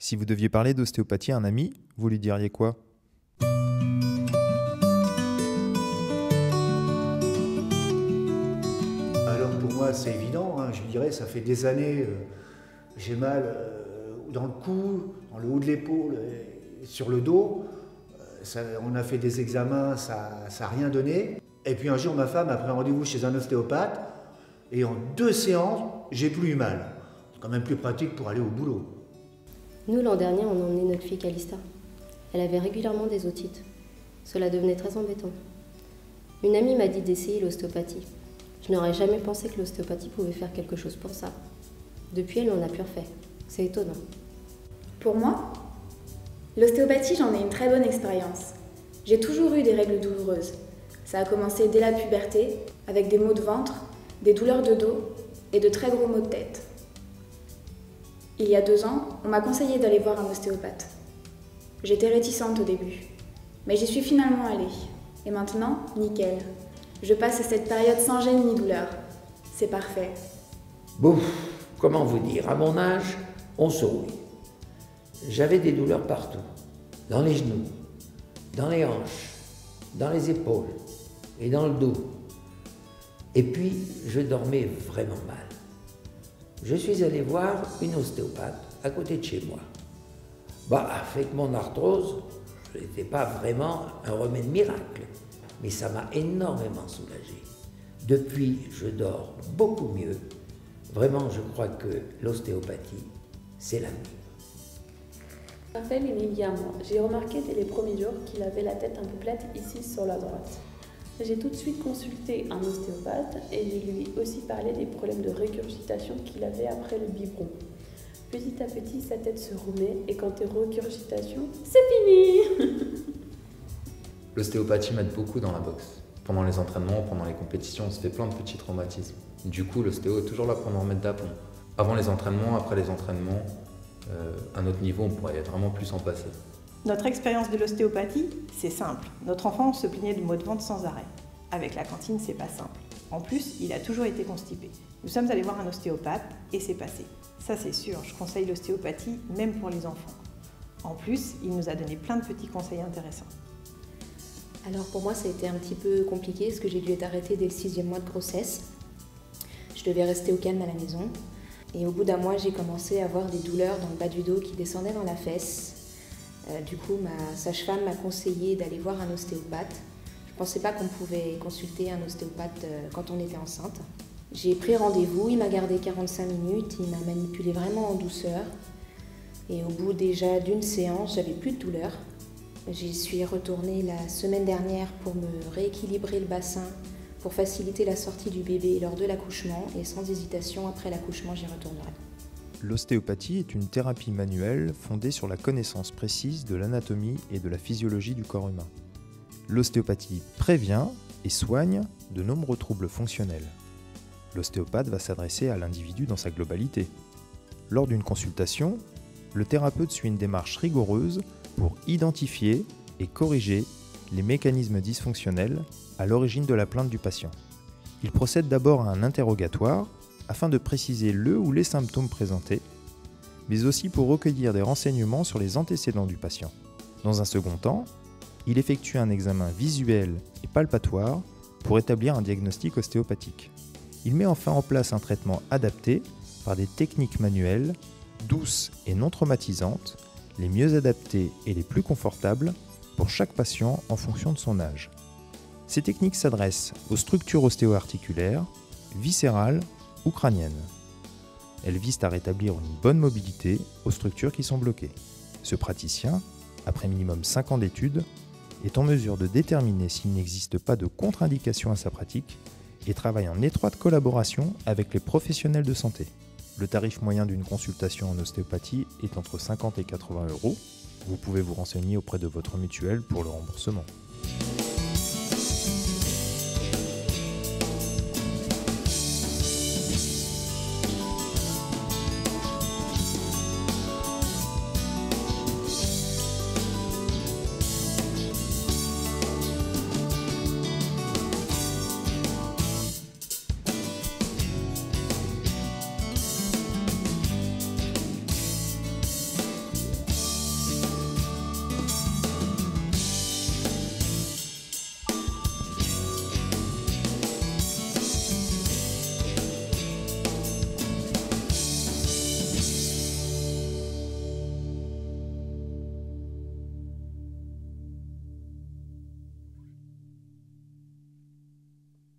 Si vous deviez parler d'ostéopathie à un ami, vous lui diriez quoi? Alors pour moi c'est évident, hein, je dirais ça fait des années, j'ai mal dans le cou, dans le haut de l'épaule, sur le dos. On a fait des examens, ça n'a rien donné. Et puis un jour ma femme a pris rendez-vous chez un ostéopathe et en 2 séances, j'ai plus eu mal. C'est quand même plus pratique pour aller au boulot. Nous, l'an dernier, on a emmené notre fille Calista. Elle avait régulièrement des otites. Cela devenait très embêtant. Une amie m'a dit d'essayer l'ostéopathie. Je n'aurais jamais pensé que l'ostéopathie pouvait faire quelque chose pour ça. Depuis, elle n'en a plus refait. C'est étonnant. Pour moi, l'ostéopathie, j'en ai une très bonne expérience. J'ai toujours eu des règles douloureuses. Ça a commencé dès la puberté, avec des maux de ventre, des douleurs de dos et de très gros maux de tête. Il y a 2 ans, on m'a conseillé d'aller voir un ostéopathe. J'étais réticente au début, mais j'y suis finalement allée. Et maintenant, nickel. Je passe cette période sans gêne ni douleur. C'est parfait. Bon, comment vous dire, à mon âge, on se rouille. J'avais des douleurs partout, dans les genoux, dans les hanches, dans les épaules et dans le dos. Et puis, je dormais vraiment mal. Je suis allé voir une ostéopathe à côté de chez moi. Avec mon arthrose, ce n'était pas vraiment un remède miracle, mais ça m'a énormément soulagé. Depuis, je dors beaucoup mieux. Vraiment, je crois que l'ostéopathie, c'est l'avenir. Je m'appelle Emilia. J'ai remarqué dès les premiers jours qu'il avait la tête un peu plate ici sur la droite. J'ai tout de suite consulté un ostéopathe et je lui ai aussi parlé des problèmes de régurgitation qu'il avait après le biberon. Petit à petit, sa tête se remet et quand il y a régurgitation, c'est fini. L'ostéopathie m'aide beaucoup dans la boxe. Pendant les entraînements, pendant les compétitions, on se fait plein de petits traumatismes. Du coup, l'ostéo est toujours là pour nous remettre d'aplomb. Avant les entraînements, après les entraînements, à notre niveau, on pourrait vraiment plus s'en passer. Notre expérience de l'ostéopathie, c'est simple. Notre enfant se plaignait de maux de ventre sans arrêt. Avec la cantine, c'est pas simple. En plus, il a toujours été constipé. Nous sommes allés voir un ostéopathe et c'est passé. Ça c'est sûr, je conseille l'ostéopathie même pour les enfants. En plus, il nous a donné plein de petits conseils intéressants. Alors pour moi, ça a été un petit peu compliqué parce que j'ai dû être arrêtée dès le 6e mois de grossesse. Je devais rester au calme à la maison. Et au bout d'1 mois, j'ai commencé à avoir des douleurs dans le bas du dos qui descendaient dans la fesse. Du coup, ma sage-femme m'a conseillé d'aller voir un ostéopathe. Je ne pensais pas qu'on pouvait consulter un ostéopathe quand on était enceinte. J'ai pris rendez-vous, il m'a gardé 45 minutes, il m'a manipulé vraiment en douceur. Et au bout déjà d'une séance, j'avais plus de douleur. J'y suis retournée la semaine dernière pour me rééquilibrer le bassin, pour faciliter la sortie du bébé lors de l'accouchement. Et sans hésitation, après l'accouchement, j'y retournerai. L'ostéopathie est une thérapie manuelle fondée sur la connaissance précise de l'anatomie et de la physiologie du corps humain. L'ostéopathie prévient et soigne de nombreux troubles fonctionnels. L'ostéopathe va s'adresser à l'individu dans sa globalité. Lors d'une consultation, le thérapeute suit une démarche rigoureuse pour identifier et corriger les mécanismes dysfonctionnels à l'origine de la plainte du patient. Il procède d'abord à un interrogatoire afin de préciser le ou les symptômes présentés, mais aussi pour recueillir des renseignements sur les antécédents du patient. Dans un second temps, il effectue un examen visuel et palpatoire pour établir un diagnostic ostéopathique. Il met enfin en place un traitement adapté par des techniques manuelles, douces et non traumatisantes, les mieux adaptées et les plus confortables pour chaque patient en fonction de son âge. Ces techniques s'adressent aux structures ostéo-articulaires, viscérales ou crâniennes. Elles visent à rétablir une bonne mobilité aux structures qui sont bloquées. Ce praticien, après minimum 5 ans d'études, est en mesure de déterminer s'il n'existe pas de contre-indication à sa pratique et travaille en étroite collaboration avec les professionnels de santé. Le tarif moyen d'une consultation en ostéopathie est entre 50 et 80 €. Vous pouvez vous renseigner auprès de votre mutuelle pour le remboursement.